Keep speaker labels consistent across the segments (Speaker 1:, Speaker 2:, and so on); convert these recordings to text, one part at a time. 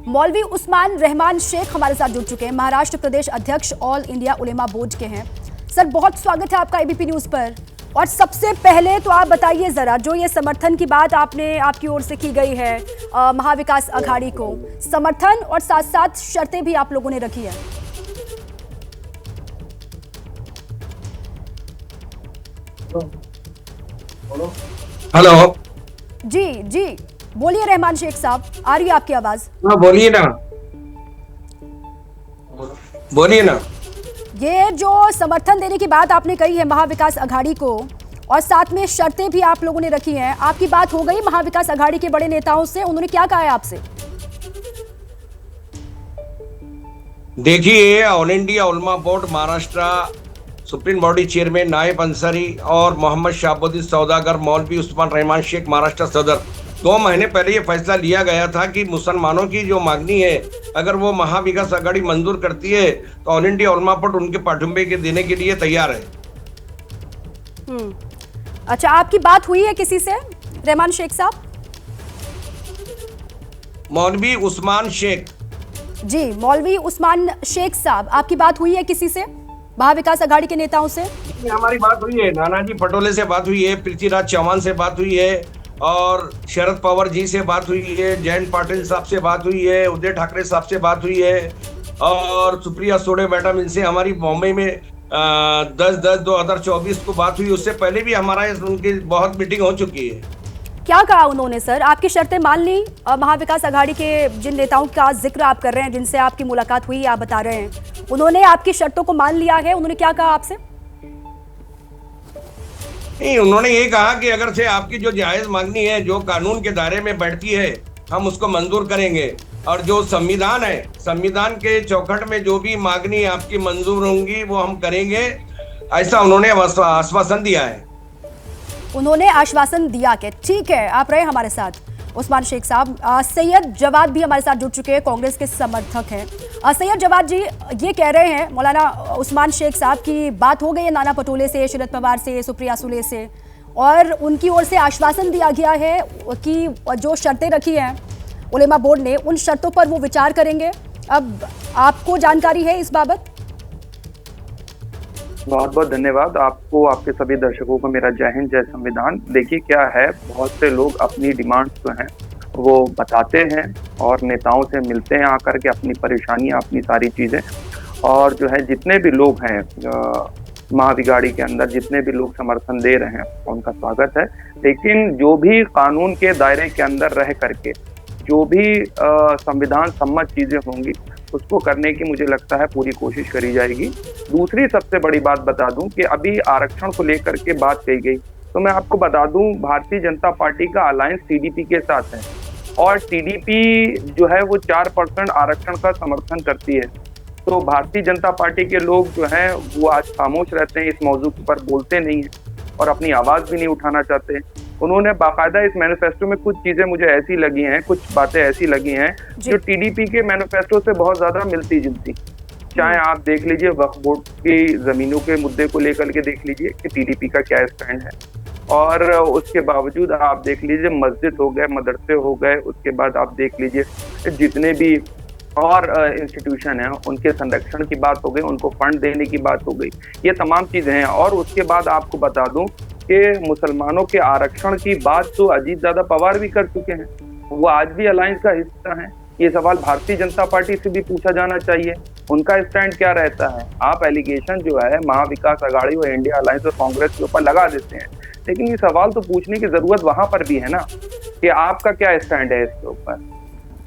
Speaker 1: मौलवी उस्मान रहमान शेख हमारे साथ जुड़ चुके हैं, महाराष्ट्र प्रदेश अध्यक्ष ऑल इंडिया उलेमा बोर्ड के हैं। सर, बहुत स्वागत है आपका एबीपी न्यूज पर। और सबसे पहले तो आप बताइए जरा, जो ये समर्थन की बात आपकी ओर से की गई है महाविकास अघाड़ी को, समर्थन और साथ साथ शर्तें भी आप लोगों ने रखी है।
Speaker 2: हेलो
Speaker 1: जी बोलिए रहमान शेख साहब, आ रही है आपकी आवाज?
Speaker 2: हाँ बोलिए ना।
Speaker 1: ये जो समर्थन देने की बात आपने कही है महाविकास अघाड़ी को, और साथ में शर्तें भी आप लोगों ने रखी हैं, आपकी बात हो गई महाविकास अघाड़ी के बड़े नेताओं से? उन्होंने क्या कहा है आपसे?
Speaker 2: देखिए, ऑल इंडिया उलमा board Maharashtra supreme body chairman नायब अंसारी और मोहम्मद शाहबुद्दीन सौदागर मौलवी उस्मान रहमान शेख महाराष्ट्र सदर 2 महीने पहले ये फैसला लिया गया था कि मुसलमानों की जो मांगनी है, अगर वो महाविकास अघाड़ी मंजूर करती है तो ऑल इंडिया उलमा बोर्ड उनके पाठुंबे के देने के लिए तैयार है।
Speaker 1: अच्छा, आपकी बात हुई है किसी से रहमान शेख साहब?
Speaker 2: मौलवी उस्मान शेख
Speaker 1: जी, मौलवी उस्मान शेख साहब, आपकी बात हुई है किसी से महाविकास अघाड़ी के नेताओं से?
Speaker 2: हमारी बात हुई है, नानाजी पटोले से बात हुई है, पृथ्वीराज चौहान से बात हुई है, और शरद पवार जी से बात हुई है, जयंत पाटिल साहब से बात हुई है, उदय ठाकरे साहब से बात हुई है, और सुप्रिया सुळे मैडम, इनसे हमारी बॉम्बे में 10/10/2024 को बात हुई। उससे पहले भी हमारा उनकी बहुत मीटिंग हो चुकी है।
Speaker 1: क्या कहा उन्होंने सर? आपकी शर्तें मान ली? महाविकास अघाड़ी के जिन नेताओं का जिक्र आप कर रहे हैं, जिनसे आपकी मुलाकात हुई, आप बता रहे हैं, उन्होंने आपकी शर्तों को मान लिया है? उन्होंने क्या कहा आपसे?
Speaker 2: नहीं, उन्होंने ये कहा कि अगर से आपकी जो जायज मांगनी है, जो कानून के दायरे में बैठती है, हम उसको मंजूर करेंगे, और जो संविधान है, संविधान के चौखट में जो भी मांगनी आपकी मंजूर होंगी वो हम करेंगे, ऐसा उन्होंने आश्वासन दिया है।
Speaker 1: उन्होंने आश्वासन दिया कि ठीक है, आप रहे हमारे साथ उस्मान शेख साहब। सैयद जवाद भी हमारे साथ जुड़ चुके हैं, कांग्रेस के समर्थक हैं। सैयद जवाद जी, ये कह रहे हैं मौलाना उस्मान शेख साहब की बात हो गई है नाना पटोले से, शरद पवार से, सुप्रिया सुले से, और उनकी ओर से आश्वासन दिया गया है कि जो शर्तें रखी हैं उलेमा बोर्ड ने, उन शर्तों पर वो विचार करेंगे। अब आपको जानकारी है इस बाबत?
Speaker 3: बहुत बहुत धन्यवाद आपको, आपके सभी दर्शकों को मेरा जय हिंद, जय संविधान। देखिए क्या है, बहुत से लोग अपनी डिमांड्स जो हैं वो बताते हैं और नेताओं से मिलते हैं आकर के, अपनी परेशानियां, अपनी सारी चीजें, और जो है जितने भी लोग हैं महाविगाड़ी के अंदर, जितने भी लोग समर्थन दे रहे हैं उनका स्वागत है। लेकिन जो भी कानून के दायरे के अंदर रह करके जो भी संविधान सम्मत चीजें होंगी उसको करने की मुझे लगता है पूरी कोशिश करी जाएगी। दूसरी सबसे बड़ी बात बता दूं कि अभी आरक्षण को लेकर के बात कही गई, तो मैं आपको बता दूं भारतीय जनता पार्टी का अलायंस टीडीपी के साथ है, और टीडीपी जो है वो 4% आरक्षण का समर्थन करती है। तो भारतीय जनता पार्टी के लोग जो हैं वो आज खामोश रहते हैं, इस मौजू पर बोलते नहीं है और अपनी आवाज भी नहीं उठाना चाहते। उन्होंने बाकायदा इस मैनिफेस्टो में कुछ चीजें मुझे ऐसी लगी हैं, कुछ बातें ऐसी लगी हैं जो टीडीपी के मैनिफेस्टो से बहुत ज्यादा मिलती जुलती। चाहे आप देख लीजिए वक्फ बोर्ड की जमीनों के मुद्दे को लेकर के देख लीजिए कि टीडीपी का क्या स्टैंड है, और उसके बावजूद आप देख लीजिए मस्जिद हो गए, मदरसे हो गए, उसके बाद आप देख लीजिए जितने भी और इंस्टीट्यूशन है उनके संरक्षण की बात हो गई, उनको फंड देने की बात हो गई, ये तमाम चीजें हैं। और उसके बाद आपको बता दूं कि मुसलमानों के आरक्षण की बात तो अजीत दादा पवार भी कर चुके हैं, वो आज भी अलायंस का हिस्सा हैं। ये सवाल भारतीय जनता पार्टी से भी पूछा जाना चाहिए, उनका स्टैंड क्या रहता है। आप एलिगेशन जो है महाविकास अघाड़ी और इंडिया अलायंस और कांग्रेस के ऊपर लगा देते हैं, लेकिन ये सवाल तो पूछने की जरूरत वहां पर भी है ना कि आपका क्या स्टैंड है इसके ऊपर।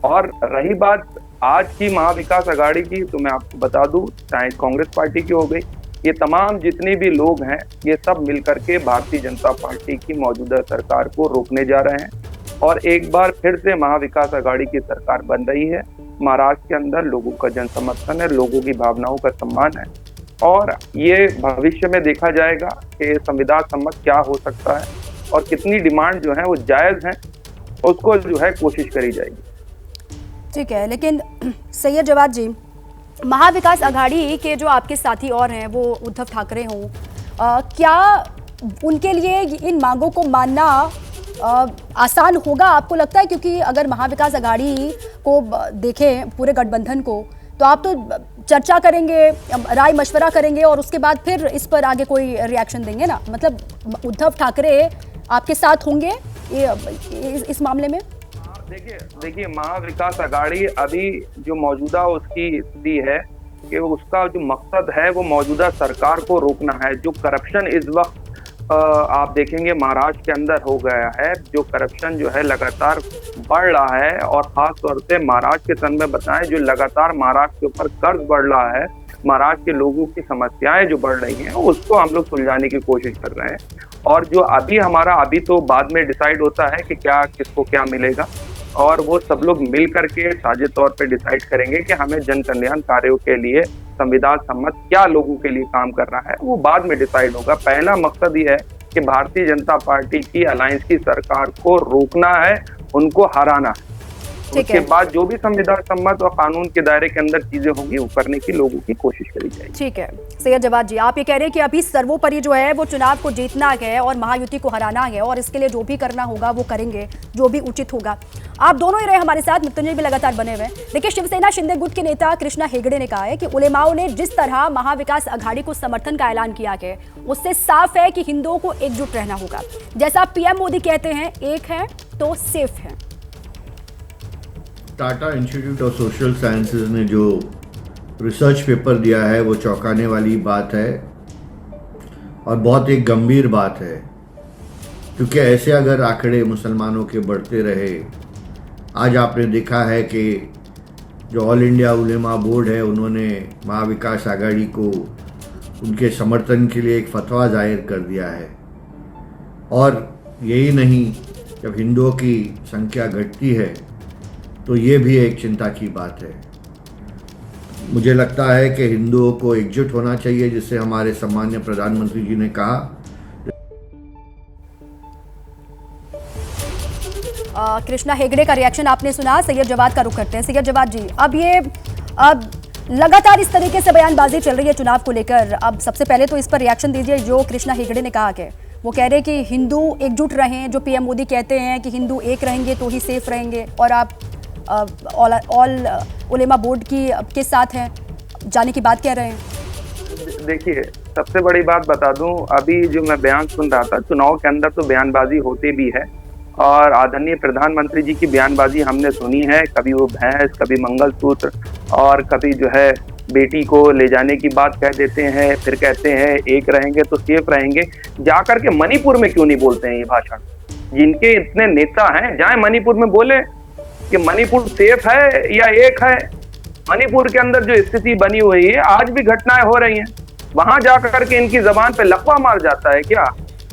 Speaker 3: और रही बात आज की महाविकास अघाड़ी की, तो मैं आपको बता दूं, चाहे कांग्रेस पार्टी की हो गई, ये तमाम जितने भी लोग हैं ये सब मिलकर के भारतीय जनता पार्टी की मौजूदा सरकार को रोकने जा रहे हैं, और एक बार फिर से महाविकास अघाड़ी की सरकार बन रही है। महाराष्ट्र के अंदर लोगों का जन समर्थन है, लोगों की भावनाओं का सम्मान है, और ये भविष्य में देखा जाएगा कि संविधान सम्मत क्या हो सकता है और कितनी डिमांड जो है वो जायज है, उसको जो है कोशिश करी जाएगी।
Speaker 1: ठीक है, लेकिन सैयद जवाद जी, महाविकास अघाड़ी के जो आपके साथी और हैं वो उद्धव ठाकरे हों, क्या उनके लिए इन मांगों को मानना आसान होगा आपको लगता है? क्योंकि अगर महाविकास आघाड़ी को देखें, पूरे गठबंधन को, तो आप तो चर्चा करेंगे, राय मशवरा करेंगे और उसके बाद फिर इस पर आगे कोई रिएक्शन देंगे ना। मतलब उद्धव ठाकरे आपके साथ होंगे इस मामले में?
Speaker 3: देखिए महाविकास आघाड़ी अभी जो मौजूदा उसकी स्थिति है कि उसका जो मकसद है वो मौजूदा सरकार को रोकना है। जो करप्शन इस वक्त आप देखेंगे महाराष्ट्र के अंदर हो गया है, जो करप्शन जो है लगातार बढ़ रहा है, और खास तौर से महाराष्ट्र के संदर्भ में बताएं, जो लगातार महाराष्ट्र के ऊपर कर्ज बढ़ रहा है, महाराष्ट्र के लोगों की समस्याएं जो बढ़ रही हैं उसको हम लोग सुलझाने की कोशिश कर रहे हैं। और जो अभी तो बाद में डिसाइड होता है कि क्या किसको क्या मिलेगा, और वो सब लोग मिल करके साझे तौर पे डिसाइड करेंगे कि हमें जन कल्याण कार्यों के लिए संविधान सम्मत क्या लोगों के लिए काम करना है, वो बाद में डिसाइड होगा। पहला मकसद ये है कि भारतीय जनता पार्टी की अलायंस की सरकार को रोकना है, उनको हराना है। उसके बाद जो भी संविधान सम्मत और कानून के दायरे के अंदर चीजें होंगी वो करने की लोगों की कोशिश करी जाएगी।
Speaker 1: ठीक है सैयद जवाद जी, आप ये कह रहे हैं कि अभी सर्वोपरि जो है वो चुनाव को जीतना है और महायुति को हराना है, और इसके लिए जो भी करना होगा वो करेंगे, जो भी उचित होगा। आप दोनों ही रहे हमारे साथ, मृत्युंजय भी लगातार बने हुए। देखिए, शिवसेना शिंदे गुट के नेता कृष्णा हेगड़े ने कहा है कि उलेमाओं ने जिस तरह महाविकास आघाड़ी को समर्थन का ऐलान किया है उससे साफ है कि हिंदुओं को एकजुट रहना होगा। जैसा पीएम मोदी कहते हैं, एक है तो सेफ है।
Speaker 4: Tata institute of social sciences ने जो रिसर्च पेपर दिया है वो चौंकाने वाली बात है और बहुत एक गंभीर बात है, क्योंकि ऐसे अगर आंकड़े मुसलमानों के बढ़ते रहे, आज आपने देखा है कि जो ऑल इंडिया उलेमा बोर्ड है उन्होंने महाविकास आघाड़ी को उनके समर्थन के लिए एक फतवा जाहिर कर दिया है। और यही नहीं, जब हिंदुओं की संख्या घटती है तो ये भी एक चिंता की बात है। मुझे लगता है कि हिंदुओं को एकजुट होना चाहिए, जिससे हमारे सम्मान्य प्रधानमंत्री जी ने कहा।
Speaker 1: कृष्णा हेगड़े का रिएक्शन आपने सुना। सैयद जवाद का रुख करते हैं। सैयद जवाद जी, अब लगातार इस तरीके से बयानबाजी चल रही है चुनाव को लेकर, अब सबसे पहले तो इस पर रिएक्शन दीजिए। जो कृष्णा हेगड़े ने कहा कि वो कह रहे हैं कि हिंदू एकजुट रहें, जो पीएम मोदी कहते हैं कि हिंदू एक रहेंगे तो ही सेफ रहेंगे, और आप ऑल उलेमा बोर्ड के साथ हैं, जाने की बात कह रहे हैं।
Speaker 3: देखिए, सबसे बड़ी बात बता दूं, अभी जो मैं बयान सुन रहा था, चुनाव के अंदर तो बयानबाजी होती भी है, और आदरणीय प्रधानमंत्री जी की बयानबाजी हमने सुनी है। कभी वो भैंस, कभी मंगलसूत्र, और कभी जो है बेटी को ले जाने की बात कह देते हैं, फिर कहते हैं एक रहेंगे तो सेफ रहेंगे। जाकर के मणिपुर में क्यों नहीं बोलते हैं ये भाषण? जिनके इतने नेता हैं, जाए मणिपुर में बोले कि मणिपुर सेफ है या एक है। मणिपुर के अंदर जो स्थिति बनी हुई है, आज भी घटनाएं हो रही हैं, वहां जाकर के इनकी जबान पे लकवा मार जाता है क्या?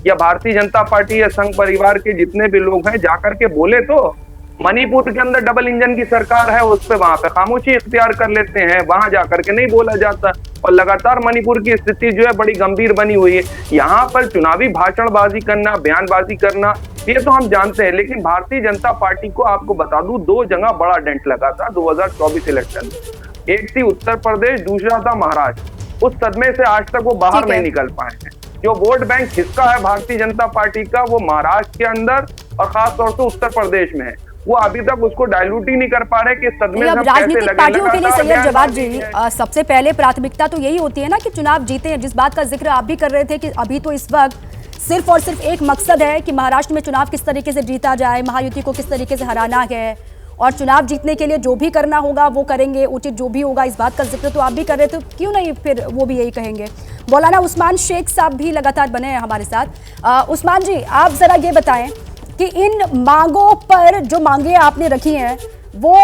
Speaker 3: या भारतीय जनता पार्टी या संघ परिवार के जितने भी लोग हैं जाकर के बोले तो? मणिपुर के अंदर डबल इंजन की सरकार है, उस पे वहां पे खामोशी इख्तियार कर लेते हैं, वहां जाकर के नहीं बोला जाता। और लगातार मणिपुर की स्थिति जो है बड़ी गंभीर बनी हुई है। यहाँ पर चुनावी भाषणबाजी करना, बयानबाजी करना, ये तो हम जानते हैं, लेकिन भारतीय जनता पार्टी को आपको बता दूं, दो जगह बड़ा डेंट लगा था 2024 इलेक्शन में। एक थी उत्तर प्रदेश, दूसरा था महाराष्ट्र। उस सदमे से आज तक वो बाहर नहीं निकल पाए हैं। जो वोट बैंक हिस्सा है भारतीय जनता पार्टी का, वो महाराष्ट्र के अंदर और खास तौर से उत्तर प्रदेश में है। वो अभी तक उसको डायलूट ही नहीं कर पा रहे कि सदमे
Speaker 1: अब राजनीतिक पार्टियों के लिए सैयद जवाद जी, सबसे पहले प्राथमिकता तो यही होती है ना कि चुनाव जीते हैं। जिस बात का जिक्र आप भी कर रहे थे कि अभी तो इस वक्त सिर्फ और सिर्फ एक मकसद है कि महाराष्ट्र में चुनाव किस तरीके से जीता जाए, महायुति को किस तरीके से हराना है, और चुनाव जीतने के लिए जो भी करना होगा वो करेंगे, उचित जो भी होगा। इस बात का जिक्र तो आप भी कर रहे थे, क्यों नहीं फिर वो भी यही कहेंगे। मौलाना उस्मान शेख साहब भी लगातार बने हैं हमारे साथ। उस्मान जी, आप जरा ये बताएं कि इन मांगों पर जो मांगे आपने रखी हैं वो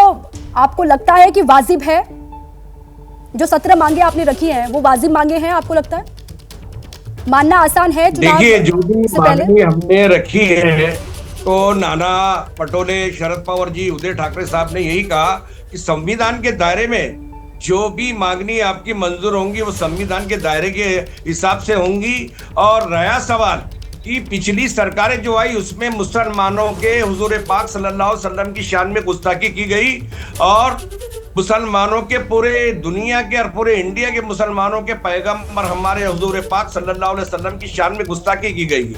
Speaker 1: आपको लगता है कि वाजिब है? जो 17 मांगे आपने रखी हैं वो वाजिब मांगे हैं, आपको लगता है? मानना आसान है?
Speaker 2: देखिए, जो भी मांगे हमने रखी है तो नाना पटोले, शरद पवार जी, उदय ठाकरे साहब ने यही कहा कि संविधान के दायरे में जो भी मांगनी आपकी मंजूर होंगी वो संविधान के दायरे के हिसाब से होंगी। और नया सवाल कि पिछली सरकारें जो आई उसमें मुसलमानों के हुजूर पाक सल्लल्लाहु अलैहि वसल्लम की शान में गुस्ताखी की गई, और मुसलमानों के पूरे दुनिया के और पूरे इंडिया के मुसलमानों के पैगंबर हमारे हुजूर पाक सल्लल्लाहु अलैहि वसल्लम की शान में गुस्ताखी की गई।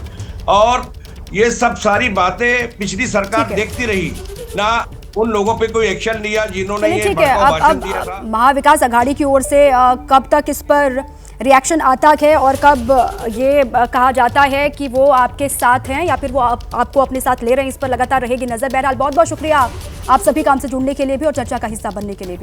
Speaker 2: और ये सब सारी बातें पिछली सरकार
Speaker 1: ठीक है।
Speaker 2: देखती रही, ना उन लोगों पे कोई एक्शन लिया जिन्होंने
Speaker 1: चलिए
Speaker 2: ये
Speaker 1: ठीक है।
Speaker 2: भड़काऊ भाषण दिया था।
Speaker 1: अब महाविकास आघाड़ी की ओर से कब तक इस पर रिएक्शन आता है और कब ये कहा जाता है कि वो आपके साथ हैं या फिर वो आपको अपने साथ ले रहे हैं, इस पर लगातार रहेगी नजर। बहरहाल बहुत बहुत शुक्रिया आप सभी काम से जुड़ने के लिए भी और चर्चा का हिस्सा बनने के लिए भी।